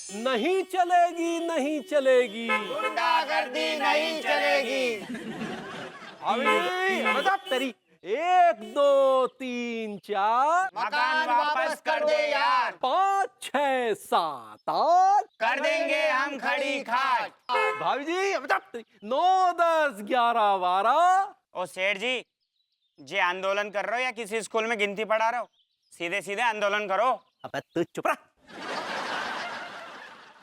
नहीं चलेगी, नहीं चलेगी, गुंडागर्दी नहीं चलेगी। अभी मतलब तेरी 1 2 3 4 मकान वापस कर दे यार, 5 6 7 8 कर देंगे हम खड़ी खाट। भाभी जी मतलब 9 10 11 12। ओ सेठ जी, जे आंदोलन कर रहे हो या किसी स्कूल में गिनती पढ़ा रहे हो? सीधे सीधे आंदोलन करो। अबे तू चुप रह।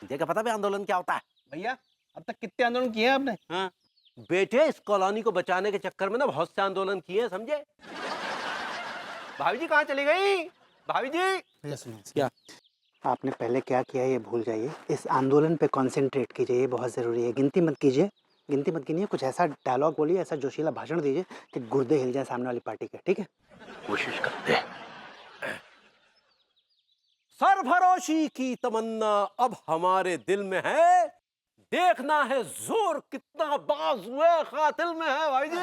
तुझे क्या पता भी आंदोलन क्या होता है? भैया अब तक कितने आंदोलन किए हैं आपने? हाँ बेटे, इस कॉलोनी को बचाने के चक्कर में ना बहुत से आंदोलन किए हैं, समझे? भाभी जी कहाँ चली गई? भाभी जी भैया सुनिए क्या? आपने पहले क्या किया ये भूल जाइए, इस आंदोलन पे कंसंट्रेट कीजिए, ये बहुत ज़रूरी है। गिनती मत कीजिए, गिनती मत कीजिए, कुछ ऐसा डायलॉग बोलिए, ऐसा जोशीला भाषण दीजिए कि गुर्दे हिल जाए सामने वाली पार्टी के, ठीक है? कोशिश करते हैं। सरफरोशी की तमन्ना अब हमारे दिल में है, देखना है जोर कितना बाजुए कातिल में है। भाई जी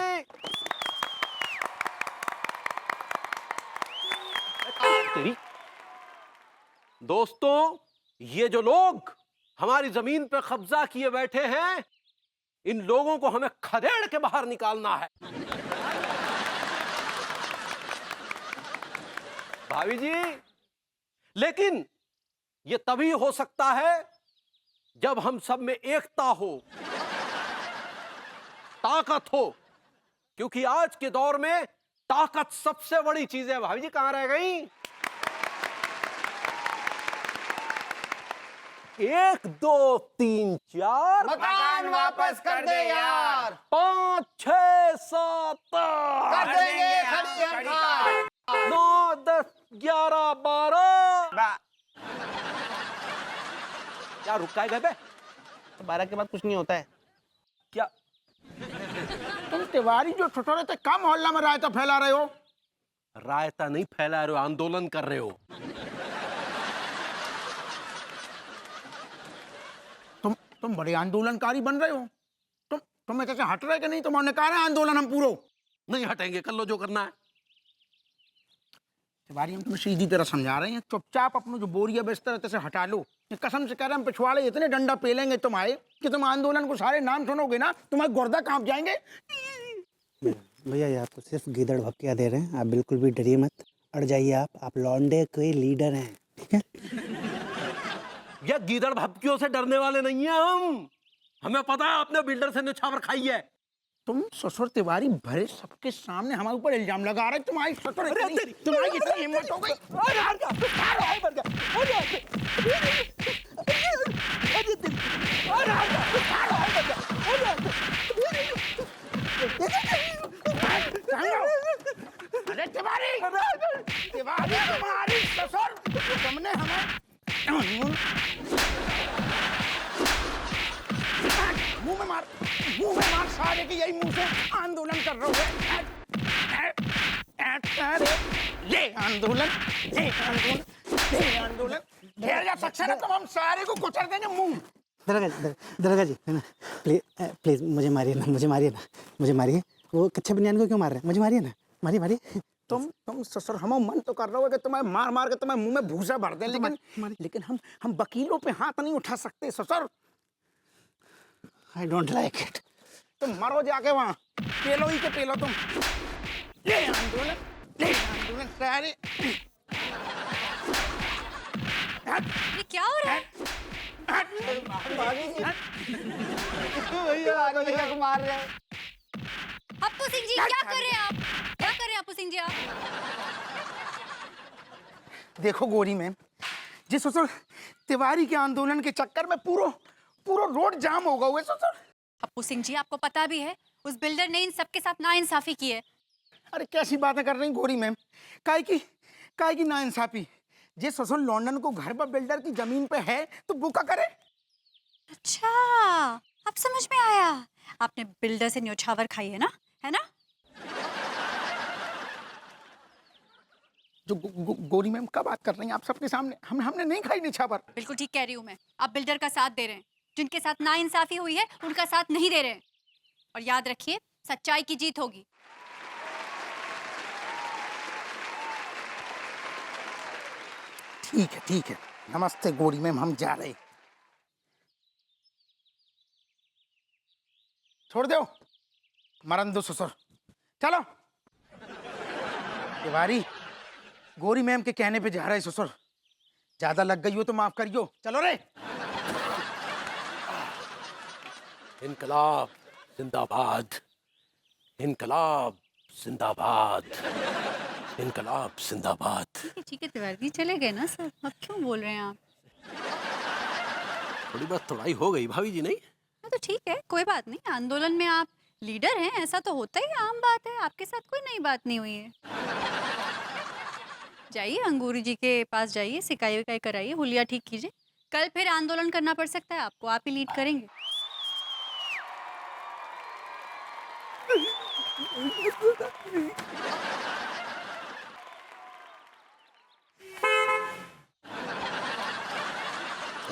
तेरी दोस्तों, ये जो लोग हमारी जमीन पे कब्जा किए बैठे हैं, इन लोगों को हमें खदेड़ के बाहर निकालना है। भाभी जी, लेकिन ये तभी हो सकता है जब हम सब में एकता हो, ताकत हो, क्योंकि आज के दौर में ताकत सबसे बड़ी चीज है। भाभी जी कहां रह गई? 1 2 3 4 मकान वापस कर दे यार, 5 6 7 कर देंगे खड़ी खाट। 9 10 11 12। क्या रुका है गए बे? तो 12 के बाद कुछ नहीं होता है। क्या तुम तिवारी जो छोटे थे कम मोहल्ला में रायता फैला रहे हो? रायता नहीं फैला रहे हो, आंदोलन कर रहे हो। तुम बड़े आंदोलनकारी बन रहे हो। तुम्हें कैसे हट रहे कि नहीं? तुमने कहा ना आंदोलन हम पूरा नहीं हटेंगे, कर लो जो करना है। तिवारी हम तुम्हें सीधी तरह समझा रहे हैं, चुपचाप अपने जो बोरिया बिस्तर है से हटा लो। ये कसम से कह रहे हैं, हम पिछवाड़े इतने डंडा पेलेंगे तुम्हारे कि तुम आंदोलन को सारे नाम सुनोगे ना, तुम्हारे गुर्दा कांप जाएंगे। भैया ये आपको सिर्फ गीदड़ भपकिया दे रहे हैं, आप बिल्कुल भी डरिए मत, अड़ जाइए आप लौंडे के लीडर हैं, ठीक है? ये गीदड़ भपकियों से डरने वाले नहीं है हम। हमें पता है आपने बिल्डर से निछावर खाई है। तुम ससुर तिवारी भरे सबके सामने हमारे ऊपर इल्जाम लगा रहे, तुम्हारी ससुर तुम्हारी इतनी हिम्मत हो गई। अरे तिवारी, तिवारी तुम्हारी ससुर, तुमने हमें मुंह में मार सारे की यही मुंह से आंदोलन कर रहे हो। ये आंदोलन, ये आंदोलन, ये आंदोलन ढेर जा सक्सेस है, तो हम सारे को कुचल देंगे मुंह। दरगाह जी है ना, प्लीज मुझे मारिए ना, मुझे मारिए ना, मुझे मारिए। वो कच्चे बनियान को क्यों मार रहे हैं? मुझे मारिए ना, मारिए मारिए। तुम ससुर, हम मन तो कर रहे हो कि तुम्हें मार मार के तुम्हें मुंह में भूसा भर दे, लेकिन हम वकीलों पे हाथ नहीं उठा सकते ससुर। I don't like it. तुम मरो जाके वहाँ, पेलो ही के पेलो तुम। ये आंदोलन, ये आंदोलन सारे। ये क्या हो रहा है? मार रहे हैं। अप्पू सिंह जी क्या कर रहे हैं आप? क्या कर रहे हैं अप्पू सिंह जी आप? देखो गोरी मैम, जिस ससुर तिवारी के आंदोलन के चक्कर में पूरा रोड जाम होगा हुए ससुर। अप्पू सिंह जी आपको पता भी है उस बिल्डर ने इन सबके साथ नाइंसाफी की है। अरे कैसी बातें कर रही गोरी मैम, काहे की नाइंसाफी? जिस ससुर लंदन को घर पर बिल्डर की जमीन पे है तो वो क्या करे? अच्छा, अब समझ में आया। आपने बिल्डर से न्योछावर खाई है ना, है ना? जो गोरी मैम क्या बात कर रही हैं आप सबके सामने? हमने नहीं खाई निछावर। बिल्कुल ठीक कह रही हूँ मैं। आप बिल्डर का साथ दे रहे हैं, जिनके साथ नाइंसाफी हुई है उनका साथ नहीं दे रहे हैं। और याद रखिए, सच्चाई की जीत होगी। ठीक है, नमस्ते गोरी मैम, हम जा रहे। छोड़ दो मरन दो ससुर। चलो तिवारी, गोरी मैम के कहने पे जा रहे ससुर, ज्यादा लग गई हो तो माफ करियो। चलो रे। इनकलाब जिंदाबाद, इनकलाब जिंदाबाद, इनकलाब जिंदाबाद। ठीक है तिवारी जी, चले गए ना सर, अब क्यों बोल रहे हैं आप? थोड़ी बहुत थोड़ाई हो गई भाभी जी, नहीं? हाँ तो ठीक है, कोई बात नहीं। आंदोलन में आप लीडर हैं, ऐसा तो होता ही, आम बात है। आपके साथ कोई नई बात नहीं हुई है। जाइए अंगूरी जी के पास जाइए, सिकाई विकाई कराइए, हुलिया ठीक कीजिए। कल फिर आंदोलन करना पड़ सकता है आपको, आप ही लीड करेंगे।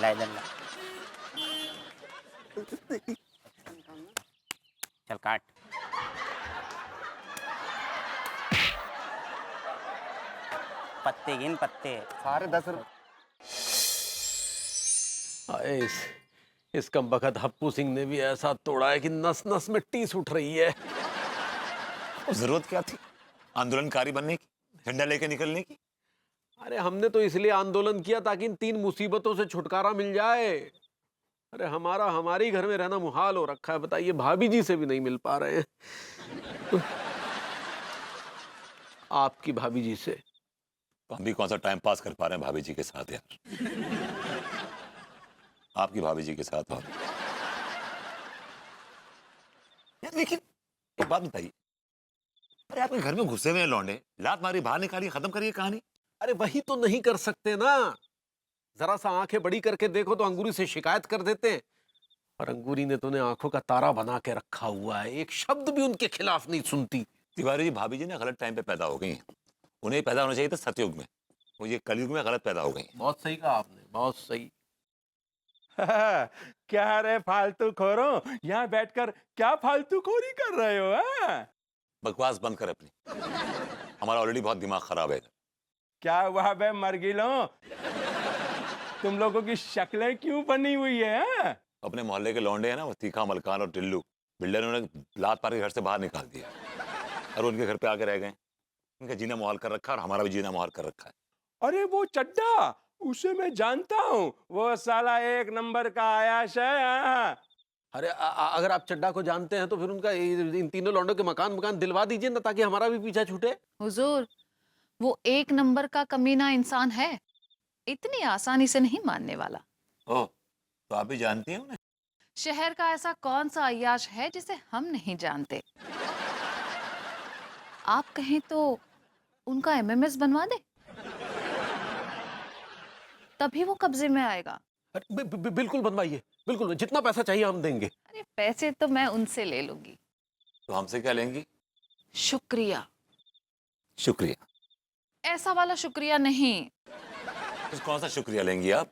ला इधर ला। चल काट। पत्ते गिन पत्ते। सारे 10 रुपए। इस कमबख्त हप्पू सिंह ने भी ऐसा तोड़ा है कि नस नस में टीस उठ रही है। जरूरत क्या थी आंदोलनकारी बनने की, झंडा लेके निकलने की? अरे हमने तो इसलिए आंदोलन किया ताकि इन 3 मुसीबतों से छुटकारा मिल जाए। अरे हमारी घर में रहना मुहाल हो रखा है, बताइए, भाभी जी से भी नहीं मिल पा रहे हैं। आपकी भाभी जी से। तो हम भी कौन सा टाइम पास कर पा रहे हैं भाभी जी के साथ यार। आपकी भाभी जी के साथ। और यार लेकिन एक बात बताइए, अरे आपके घर में घुसे हुए हैं लौंडे, लात मारी बाहर निकाली, खत्म करिए कहानी। अरे वही तो नहीं कर सकते ना। जरा सा आंखें बड़ी करके देखो तो अंगूरी से शिकायत कर देते हैं, और अंगूरी ने तो उन्हें आंखों का तारा बना के रखा हुआ है, एक शब्द भी उनके खिलाफ नहीं सुनती। तिवारी जी, भाभी जी ना गलत टाइम पे पैदा हो गई हैं। उन्हें पैदा होना चाहिए था सतयुग में, वो ये कलयुग में गलत पैदा हो गई। बहुत सही कहा आपने, बहुत सही। क्या रे फालतू खोरो, यहाँ बैठकर क्या फालतू खोरी कर रहे हो? बकवास बंद कर अपनी, हमारा ऑलरेडी बहुत दिमाग खराब है। क्या हुआ बे मरगिलो, तुम लोगों की शक्लें क्यों बनी हुई है? अपने मोहल्ले के लौंडे हैं ना, वो तीखा, मलकान और टिल्लू, बिल्डर ने उन्हें लात मार के घर से बाहर निकाल दिया और उनके घर पे आके रह गए। उनका जीना मुहाल कर रखा और हमारा भी जीना मुहाल कर रखा है। अरे वो चड्डा, उसे मैं जानता हूँ, वो साला 1 नंबर का आयाश है। अरे अगर आप चड्डा को जानते हैं तो फिर उनका इन तीनों लौंडों के मकान दिलवा दीजिए ना, ताकि हमारा भी पीछा छूटे। हुजूर, वो 1 नंबर का कमीना इंसान है, इतनी आसानी से नहीं मानने वाला। ओह, तो आप भी जानती हैं उन्हें? शहर का ऐसा कौन सा अय्याश है जिसे हम नहीं जानते? आप कहें तो उनका एमएमएस बनवा दे, तभी वो कब्जे में आएगा। बिल्कुल बनवाइए, बिल्कुल, जितना पैसा चाहिए हम देंगे। अरे पैसे तो मैं उनसे ले लूंगी। तो हमसे क्या लेंगी? शुक्रिया। शुक्रिया? ऐसा वाला शुक्रिया नहीं। तो कौन सा शुक्रिया लेंगी आप?